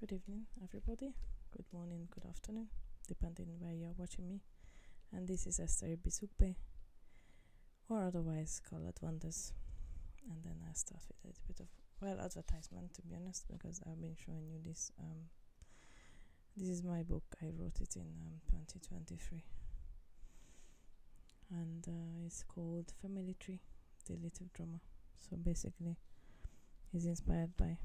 Good evening, everybody. Good morning, good afternoon, depending where you're watching me. And this is Esther Bisukbe, or otherwise called Wonders. And then I start with a little bit of advertisement, to be honest, because I've been showing you this. This is my book. I wrote it in 2023, and it's called Family Tree: The Little Drama. So basically, it's inspired by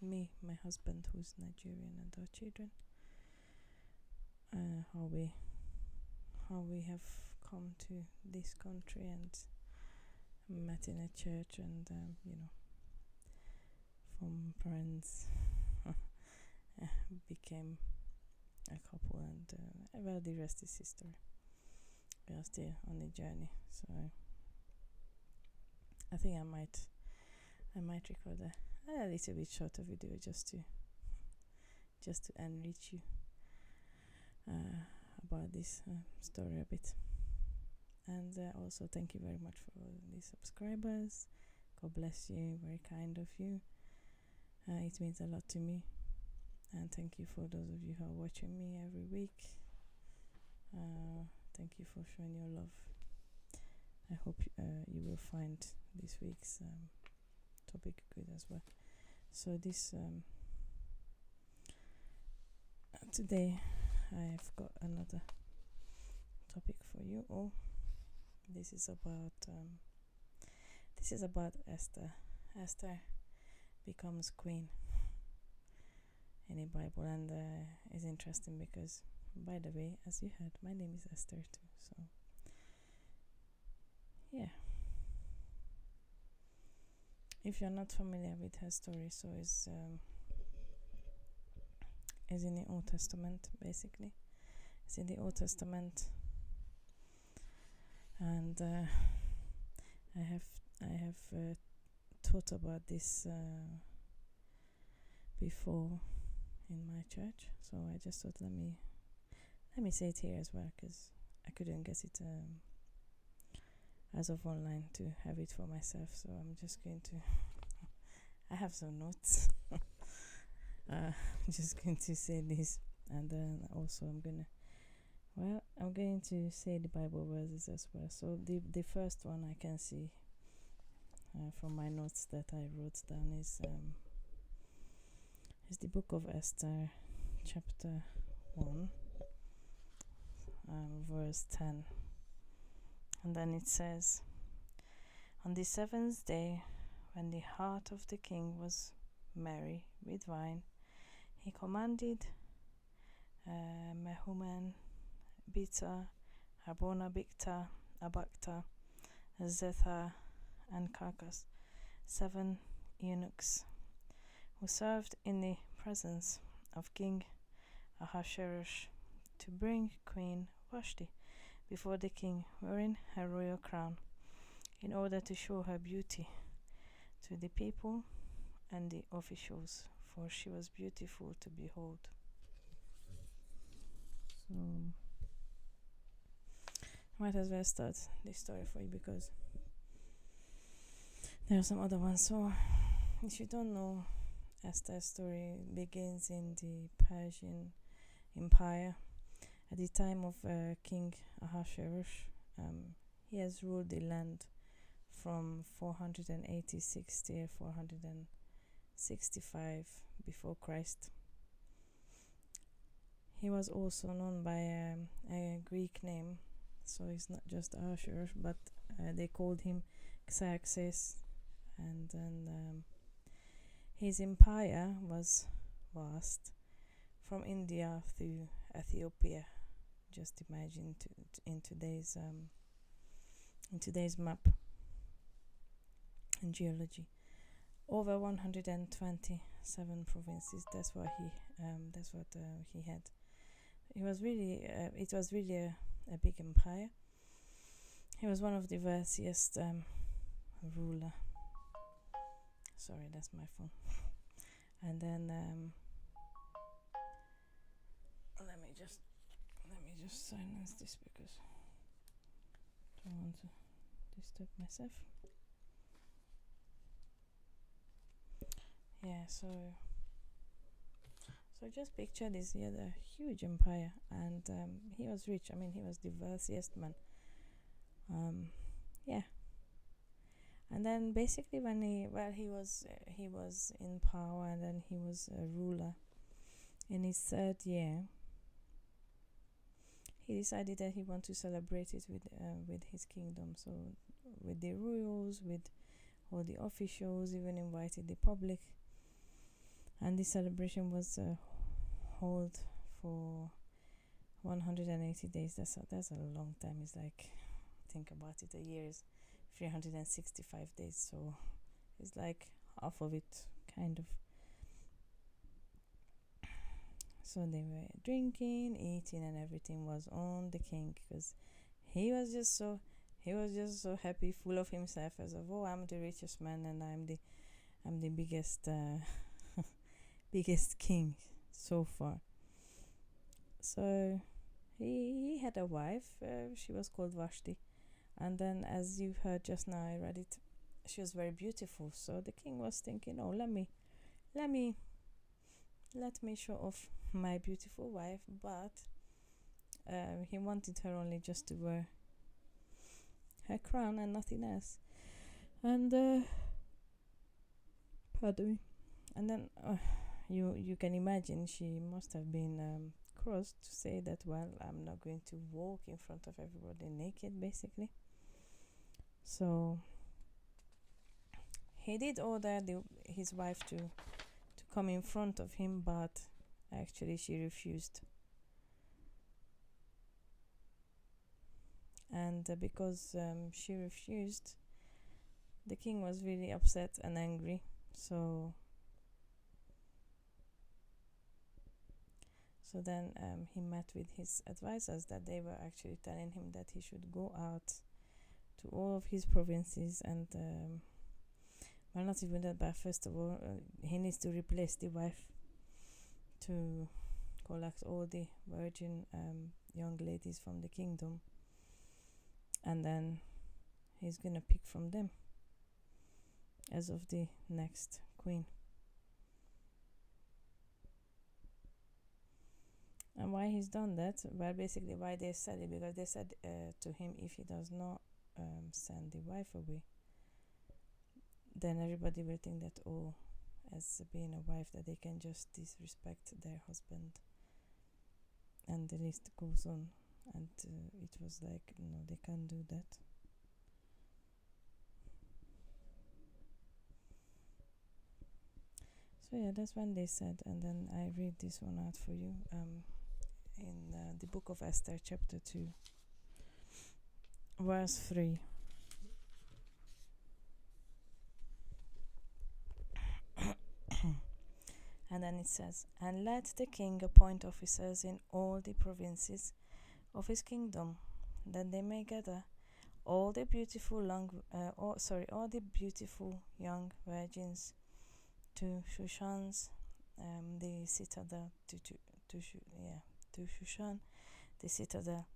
me, my husband, who's Nigerian, and our children. How we have come to this country and met in a church, and from parents became a couple, and the rest is history. We are still on the journey, so I think I might record a little bit shorter video just to enrich you about this story a bit. And also thank you very much for the subscribers. God bless you, very kind of you. It means a lot to me, and thank you for those of you who are watching me every week. Thank you for showing your love. I hope you will find this week's topic good as well. So this today I've got another topic for you all. This is about Esther. Esther becomes queen in the Bible, and it's interesting because, by the way, as you heard, my name is Esther too. So yeah, if you're not familiar with her story, so it's in the Old Testament. Basically, it's in the Old Testament, and I have thought about this before in my church, so I just thought let me say it here as well, because I couldn't get it as of online to have it for myself. So I'm just going to I have some notes. I'm just going to say this, and then also I'm going to say the Bible verses as well. So the first one I can see from my notes that I wrote down is the book of Esther, chapter 1, verse 10. And then it says, "On the 7th day, when the heart of the king was merry with wine, he commanded Mehuman, Bita, Harbona, Bicta, Abacta, Zethar, and Carcass, 7 eunuchs, who served in the presence of King Ahasuerus, to bring Queen Vashti before the king, wearing her royal crown, in order to show her beauty to the people and the officials, for she was beautiful to behold." So I might as well start this story for you, because there are some other ones. So if you don't know, Esther's story begins in the Persian Empire. At the time of King Ahasuerus, he has ruled the land from 486 to 465 before Christ. He was also known by a Greek name, so it's not just Ahasuerus, but they called him Xerxes, and then his empire was vast, from India to Ethiopia. Just imagine in today's map and geology, over 127 provinces. That's what he had. It was really a big empire. He was one of the wealthiest ruler. Sorry, that's my phone. And then let me just silence this, because I don't want to disturb myself. Yeah, so So just picture this: he had a huge empire, and he was rich. I mean, he was the wealthiest man. Yeah. And then basically, when he was in power, and then he was a ruler. In his third year, he decided that he wanted to celebrate it with his kingdom. So with the royals, with all the officials, even invited the public. And this celebration was held for 180 days. That's a long time. It's like, think about it, a year is 365 days. So it's like half of it, kind of. So they were drinking, eating, and everything was on the king, because he was just so happy, full of himself, as of, oh, I'm the richest man, and I'm the biggest biggest king so far. So he had a wife. She was called Vashti, and then, as you heard just now, I read it. She was very beautiful. So the king was thinking, oh, let me show off my beautiful wife, but he wanted her only just to wear her crown and nothing else. And pardon me. And then you can imagine she must have been cross to say that, well, I'm not going to walk in front of everybody naked, basically. So he did order his wife to come in front of him, but actually she refused. And because she refused, the king was really upset and angry. So then he met with his advisors, that they were actually telling him that he should go out to all of his provinces and well, not even that, but first of all, he needs to replace the wife, to collect all the virgin young ladies from the kingdom, and then he's gonna pick from them as of the next queen. And why he's done that? Well, basically why they said it, because they said to him, if he does not send the wife away, then everybody will think that, oh, as being a wife, that they can just disrespect their husband, and the list goes on. And it was like, no, they can't do that. So yeah, that's when they said. And then I read this one out for you, in the book of Esther, chapter 2, verse 3. And then it says, and let the king appoint officers in all the provinces of his kingdom, that they may gather all the beautiful all the beautiful young virgins to Shushan's the citadel, to Shushan, the citadel,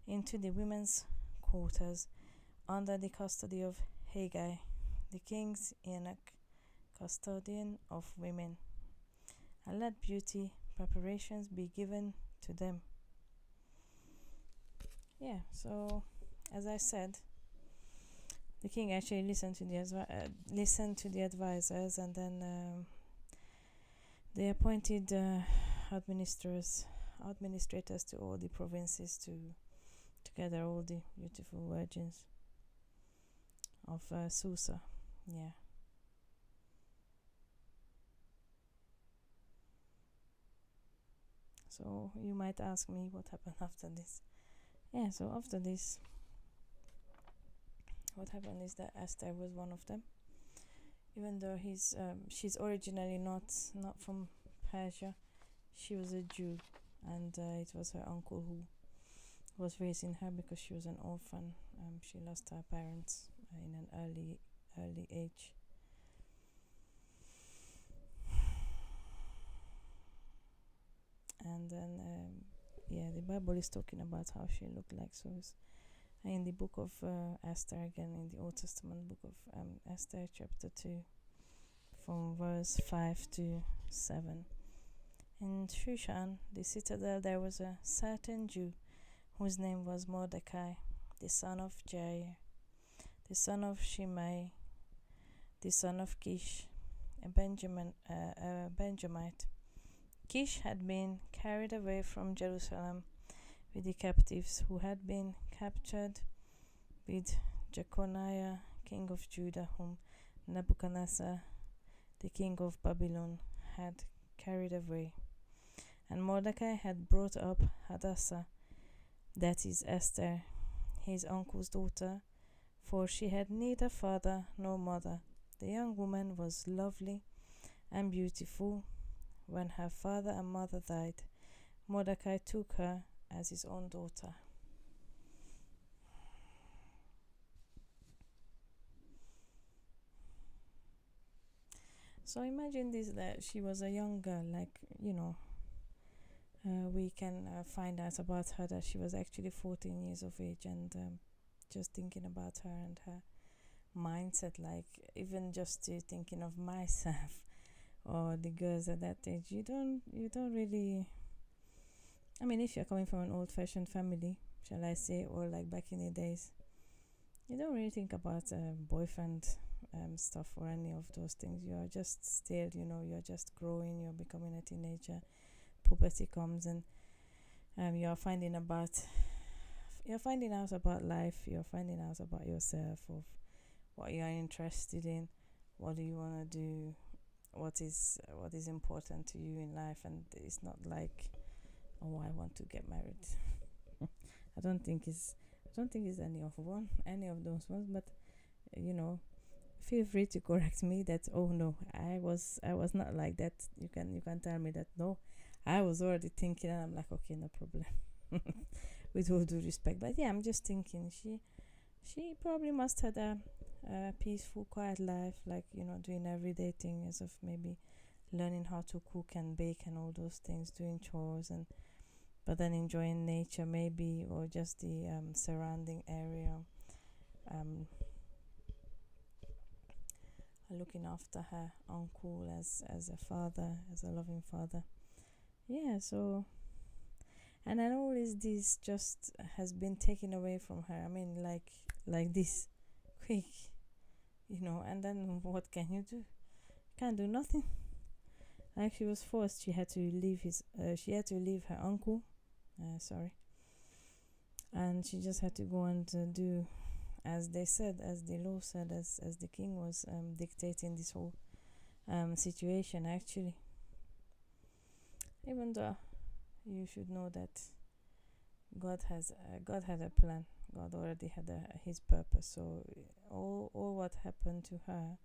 into the women's quarters, under the custody of Haggai, the king's eunuch, custodian of women, and let beauty preparations be given to them. Yeah, so as I said, the king actually listened to the advisors, and then they appointed administrators to all the provinces to gather all the beautiful virgins of Susa. Yeah. So you might ask me what happened after this. Yeah, so after this, what happened is that Esther was one of them. Even though she's originally not from Persia, she was a Jew, and it was her uncle who was raising her, because she was an orphan. She lost her parents in an early age. And then the Bible is talking about how she looked like. So it's in the book of Esther, again in the Old Testament book of Esther, chapter 2, from verse 5 to 7. In Shushan, the citadel, there was a certain Jew whose name was Mordecai, the son of Jair, the son of Shimei, the son of Kish, a Benjamite. Kish had been carried away from Jerusalem with the captives who had been captured with Jeconiah, king of Judah, whom Nebuchadnezzar, the king of Babylon, had carried away. And Mordecai had brought up Hadassah, that is Esther, his uncle's daughter, for she had neither father nor mother. The young woman was lovely and beautiful. When her father and mother died, Mordecai took her as his own daughter. So imagine this, that she was a young girl, we can find out about her that she was actually 14 years of age, and just thinking about her and her mindset, like even just thinking of myself or the girls at that age, you don't really, I mean, if you're coming from an old-fashioned family, shall I say, or like back in the days, you don't really think about boyfriend stuff or any of those things. You are just still, you're just growing, you're becoming a teenager, puberty comes, and you're finding out about life, you're finding out about yourself, of what you are interested in, what do you want to do, what is important to you in life. And it's not like, oh, I want to get married. I don't think it's any of those ones, but feel free to correct me that, oh no, I was not like that. You can tell me that, no, I was already thinking, and I'm like, okay, no problem. With all due respect, but yeah, I'm just thinking she probably must have a peaceful, quiet life, like doing everyday things, as of maybe learning how to cook and bake and all those things, doing chores, and but then enjoying nature maybe, or just the surrounding area, looking after her uncle as a father, as a loving father. Yeah, so, and then all this just has been taken away from her. I mean, like this, quick, and then what can you do? Can't do nothing. Like, she was forced. She had to leave her uncle. Sorry. And she just had to go and do as the law said, as the king was dictating this whole situation, actually. Even though you should know that God had a plan. God already had his purpose. So all what happened to her,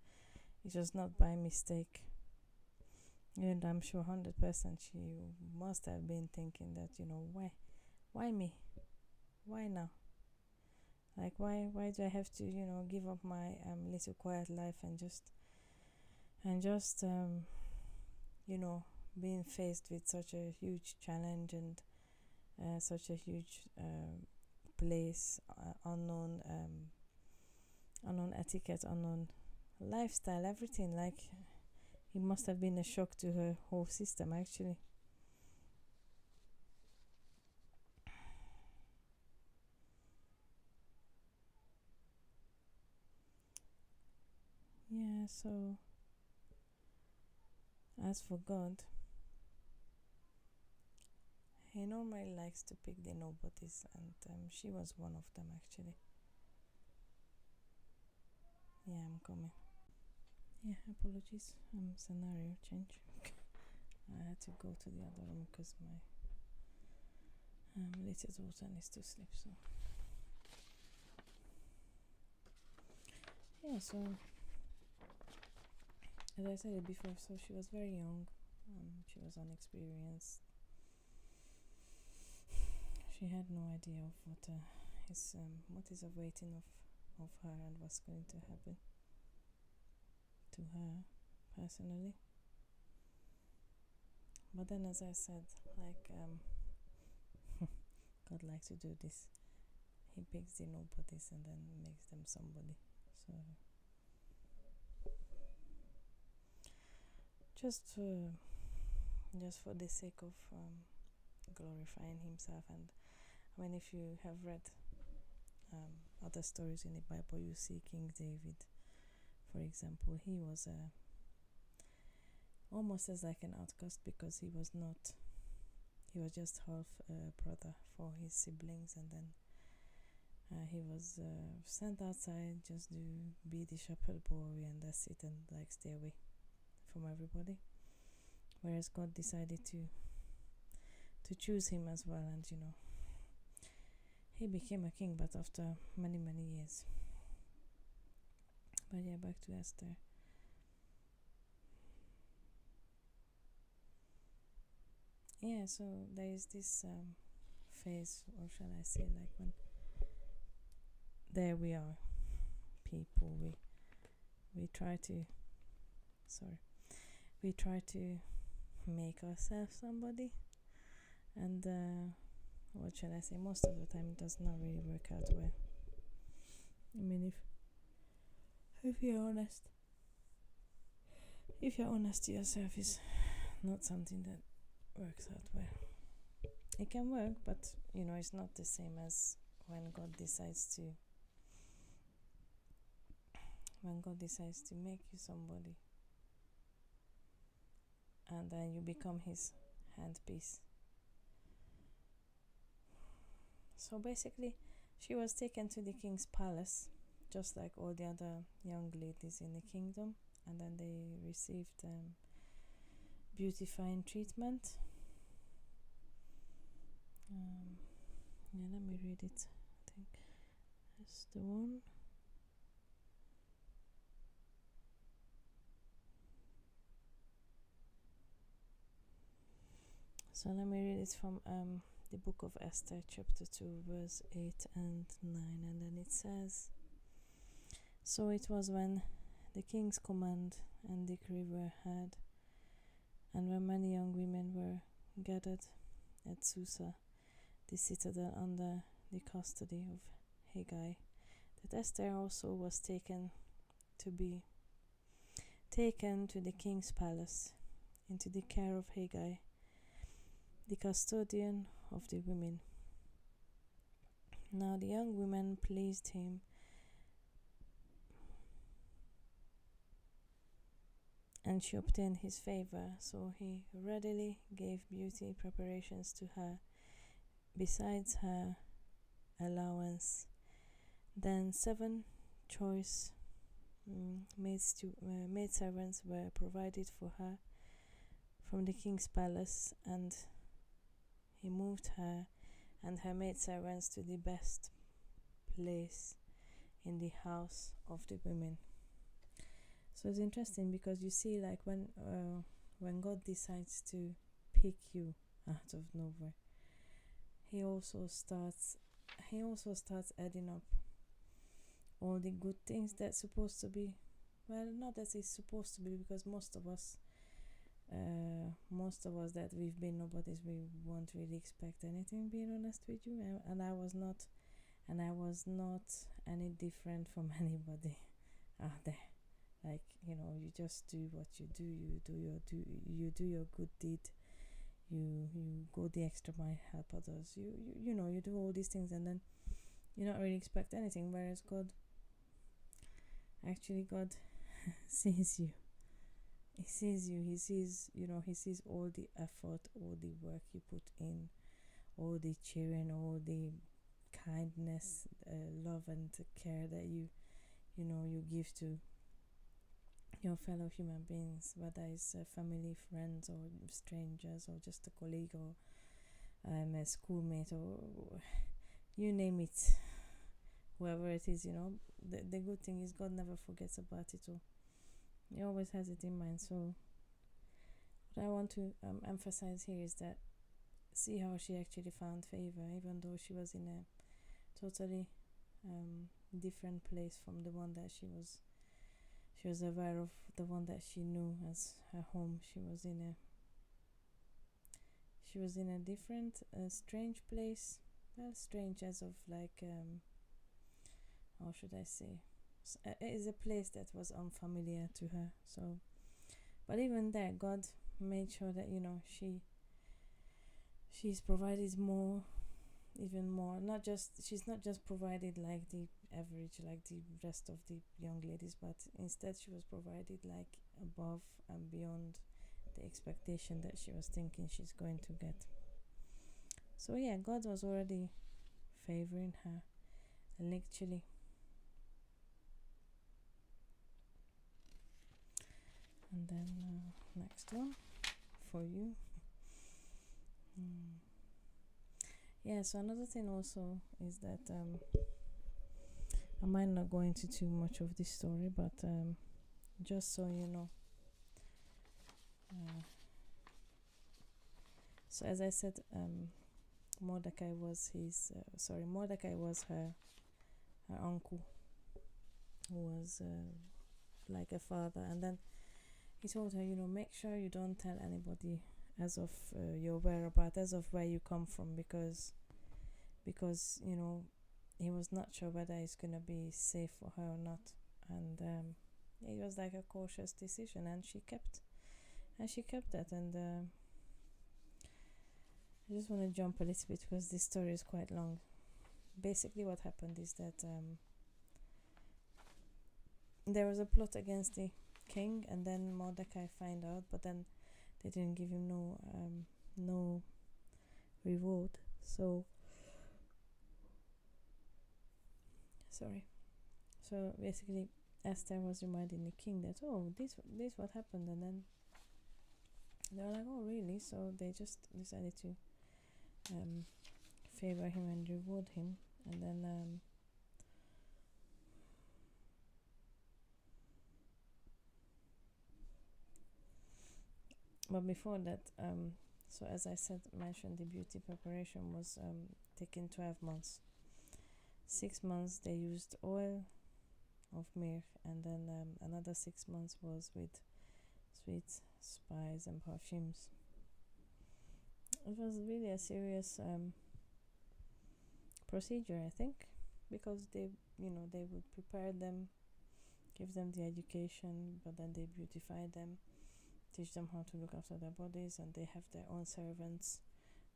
it was not by mistake. And I'm sure 100% she must have been thinking that, why me? Why now? Like, why do I have to, give up my little quiet life and just being faced with such a huge challenge, and such a huge place, unknown etiquette, unknown lifestyle, everything. Like, it must have been a shock to her whole system, actually. Yeah, so as for God, he normally likes to pick the nobodies, and she was one of them, actually. Yeah, I'm coming. Yeah, apologies. Scenario change. I had to go to the other room because my little daughter needs to sleep. So yeah, so as I said it before, so she was very young. She was unexperienced. She had no idea of what is awaiting of her and what's going to happen to her personally. But then, as I said, like, God likes to do this. He picks the nobodies and then makes them somebody. So just just for the sake of glorifying himself. And I mean, if you have read other stories in the Bible, you see King David, for example. He was almost as like an outcast, because he was just half brother for his siblings, and then he was sent outside just to be the shepherd boy, and that's it, and like stay away from everybody. Whereas God decided to choose him as well, and he became a king, but after many years. But yeah, back to Esther. Yeah, so there is this phase, or shall I say, like when there we are, people, we try to make ourselves somebody, and what shall I say, most of the time it does not really work out well. I mean, if you're honest to yourself, is not something that works out well. It can work, but it's not the same as when God decides to make you somebody, and then you become his handpiece. So basically, she was taken to the king's palace, just like all the other young ladies in the kingdom, and then they received beautifying treatment. Yeah, let me read it. I think that's the one. So let me read it from the book of Esther, chapter 2, verse 8 and 9, and then it says, "So it was when the king's command and decree were heard, and when many young women were gathered at Susa, the citadel under the custody of Haggai, that Esther also was taken to the king's palace, into the care of Haggai, the custodian of the women. Now the young women pleased him, and she obtained his favor, so he readily gave beauty preparations to her, besides her allowance. Then 7 choice maidservants were provided for her from the king's palace, and he moved her and her maidservants to the best place in the house of the women." So it's interesting, because you see, like when God decides to pick you out of nowhere, he also starts adding up all the good things that's supposed to be, well, not that it's supposed to be, because most of us that we've been nobodies, we won't really expect anything, being honest with you, and I was not any different from anybody out there. Like, you just do what you do. You do your good deed. You go the extra mile, help others. You do all these things, and then you not really expect anything. Whereas God sees you. He sees you. He sees all the effort, all the work you put in, all the cheering, all the kindness, love and care that you give to your fellow human beings, whether it's family, friends, or strangers, or just a colleague, or a schoolmate, or you name it, whoever it is. The good thing is God never forgets about it all. He always has it in mind. So what I want to emphasize here is that, see how she actually found favor, even though she was in a totally different place from the one that she was aware of, the one that she knew as her home. She was in a different, strange place. Well, strange as of like, how should I say? It is a place that was unfamiliar to her. So, but even there, God made sure that she's provided more, even more. Not just she's not just provided like the average, like the rest of the young ladies, but instead she was provided like above and beyond the expectation that she was thinking she's going to get. So yeah, God was already favoring her, literally. And then next one for you. Yeah, so another thing also is that I might not go into too much of this story, but just so you know, so as I said, Mordecai was her uncle, who was like a father. And then he told her, make sure you don't tell anybody as of your whereabouts, as of where you come from, because he was not sure whether it's gonna be safe for her or not. And it was like a cautious decision, and she kept that. And I just want to jump a little bit because this story is quite long. Basically what happened is that there was a plot against the king, and then Mordecai found out, but then they didn't give him no reward. So basically Esther was reminding the king that, this what happened. And then they were like, oh really? So they just decided to favor him and reward him. And then but before that, so as I mentioned, the beauty preparation was taking 12 months. 6 months they used oil of myrrh, and then another 6 months was with sweet spice and perfumes. It was really a serious procedure, I think, because they would prepare them, give them the education, but then they beautify them, teach them how to look after their bodies, and they have their own servants,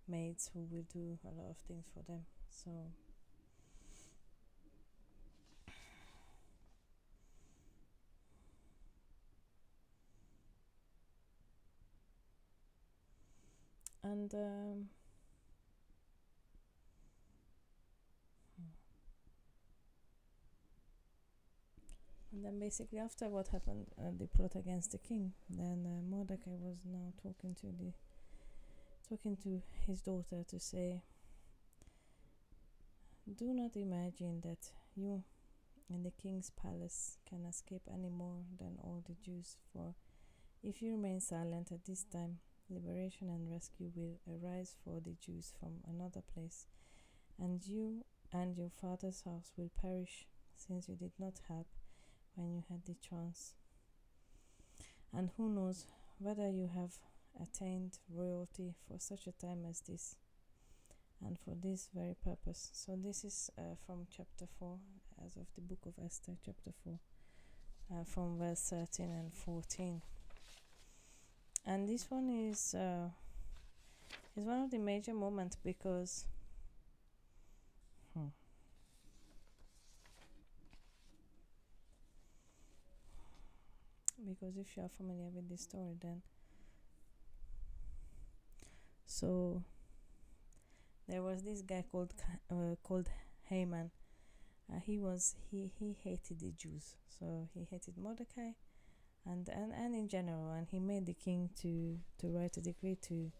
maids, who will do a lot of things for them. So and then basically after what happened, the plot against the king, then Mordecai was now talking to his daughter to say, do not imagine that you in the king's palace can escape any more than all the Jews, for if you remain silent at this time, liberation and rescue will arise for the Jews from another place, and you and your father's house will perish, since you did not help when you had the chance. And who knows whether you have attained royalty for such a time as this, and for this very purpose. So this is from chapter 4, as of the book of Esther, chapter 4, from verse 13 and 14. And this one is one of the major moments, because if you are familiar with this story, then so there was this guy called Haman. He hated the Jews, so he hated Mordecai and in general, and he made the king to write a decree to,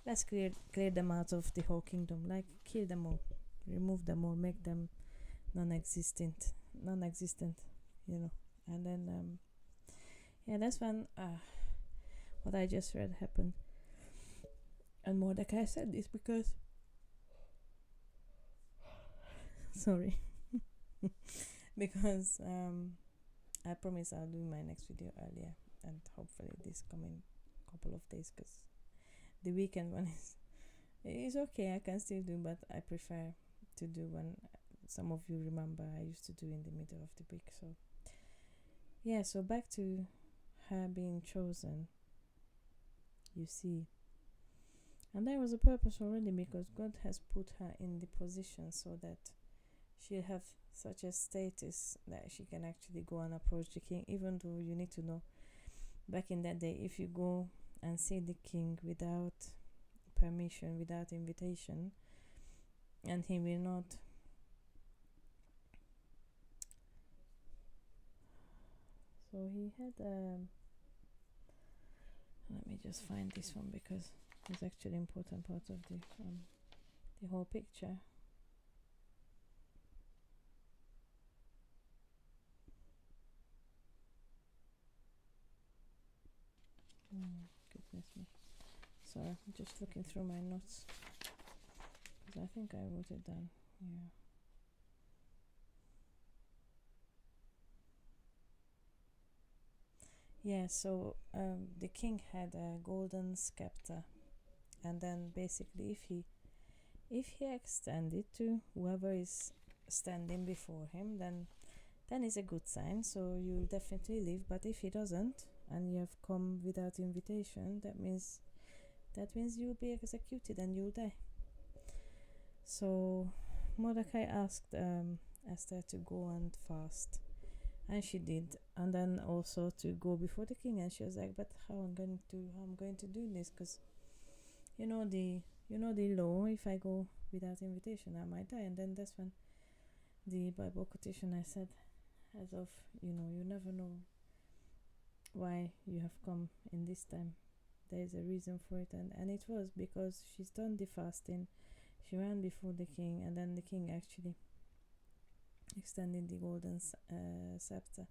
let's clear them out of the whole kingdom, like kill them all, remove them all, make them non-existent, and then that's when what I just read happened. And Mordecai said this because sorry because I promise I'll do my next video earlier, and hopefully this coming couple of days, because the weekend one is okay, I can still do, but I prefer to do when some of you remember I used to do in the middle of the week. So yeah, so back to her being chosen. you see. And there was a purpose already, because God has put her in the position so that she'll have such a status that she can actually go and approach the king. Even though you need to know, back in that day, if you go and see the king without permission, without invitation, and he will not so he had let me just find this one, because it's actually important part of the whole picture. Goodness me. Sorry, I'm just looking through my notes, because I think I wrote it down. Yeah, so the king had a golden scepter, and then basically if he extended to whoever is standing before him, then it's a good sign, so you'll definitely live. But if he doesn't, and you have come without invitation, that means you'll be executed and you'll die. So Mordecai asked Esther to go and fast, and she did, and then also to go before the king. And she was like, but how I'm going to do this, because you know the law, if I go without invitation I might die. And then that's when the Bible quotation I said, as of you never know why you have come in this time. There is a reason for it, and it was because she's done the fasting, she ran before the king, and then the king actually extended the golden scepter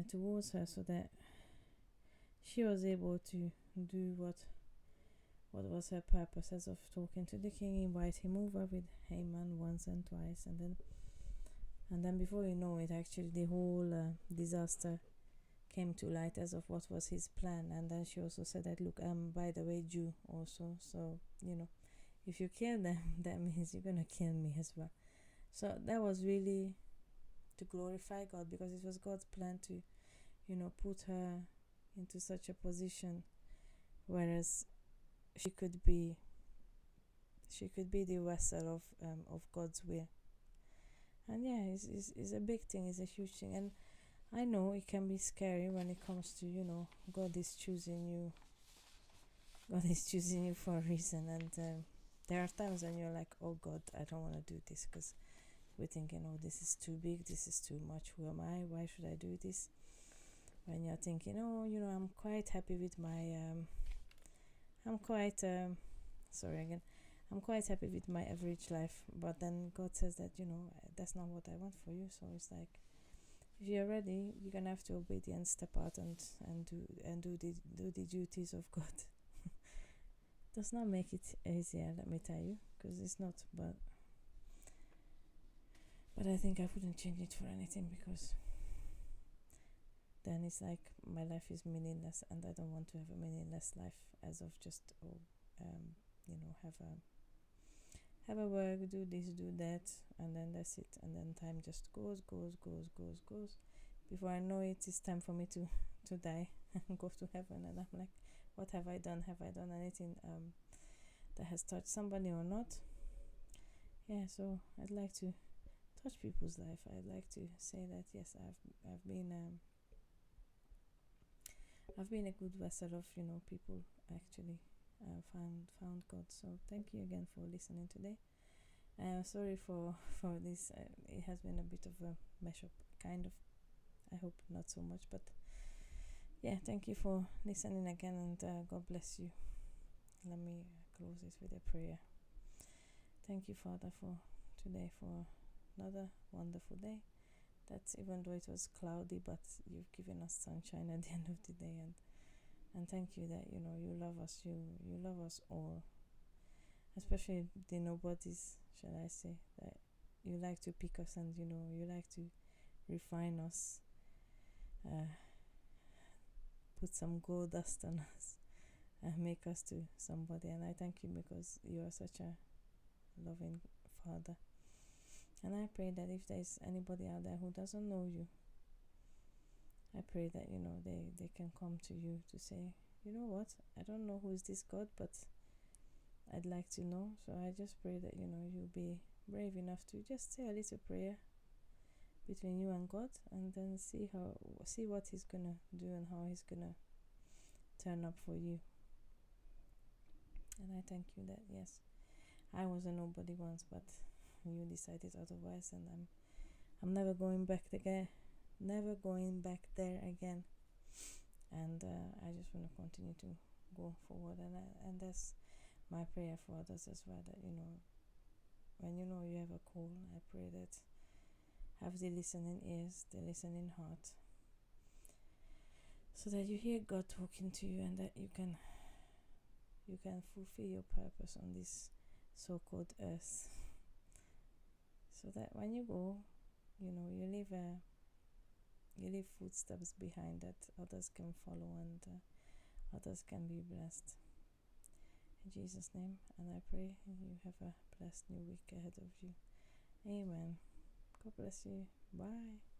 towards her, so that she was able to do what was her purpose, as of talking to the king, invite him over with Haman once and twice, and then before you know it, actually the whole disaster came to light as of what was his plan. And then she also said that, look, I'm by the way Jew also, so if you kill them, that means you're gonna kill me as well. So that was really to glorify God, because it was God's plan to put her into such a position, whereas she could be the vessel of God's will. And yeah, it's a big thing, it's a huge thing. And I know it can be scary when it comes to God is choosing you for a reason. And there are times when you're like, oh God, I don't want to do this, because we're thinking, oh, this is too big, this is too much, who am I, why should I do this? When you're thinking, oh, I'm quite happy with my I'm quite happy with my average life. But then God says that that's not what I want for you. So it's like, if you're ready, you're gonna have to obedient, step out and do the duties of God. Does not make it easier, let me tell you, because it's not. But I think I wouldn't change it for anything, because then it's like my life is meaningless, and I don't want to have a meaningless life, as of just have a work, do this, do that, and then that's it. And then time just goes. Before I know it, it's time for me to die and go to heaven. And I'm like, what have I done? Have I done anything that has touched somebody or not? Yeah, so I'd like to touch people's life. I'd like to say that yes, I've been a good vessel of people actually found God. So thank you again for listening today. Sorry for this. It has been a bit of a mashup, kind of. I hope not so much, but yeah, thank you for listening again, and God bless you. Let me close this with a prayer. Thank you, Father, for today, for another wonderful day. That's even though it was cloudy, but you've given us sunshine at the end of the day, and thank you that you love us. You love us all, especially the nobodies, shall I say, that you like to pick us, and you like to refine us, put some gold dust on us, and make us to somebody. And I thank you, because you are such a loving Father. And I pray that if there's anybody out there who doesn't know you, I pray that they can come to you to say you know what, I don't know who is this God, but I'd like to know. So I just pray that, you'll be brave enough to just say a little prayer between you and God, and then see what he's gonna do and how he's gonna turn up for you. And I thank you that, yes, I was a nobody once, but you decided otherwise, and I'm never going back there again. And I just want to continue to go forward, and that's my prayer for others as well, that when you have a call, I pray that have the listening ears, the listening heart, so that you hear God talking to you, and that you can fulfill your purpose on this so-called earth, so that when you go, you leave footsteps behind that others can follow, and others can be blessed. In Jesus' name, and I pray you have a blessed new week ahead of you. Amen. God bless you. Bye.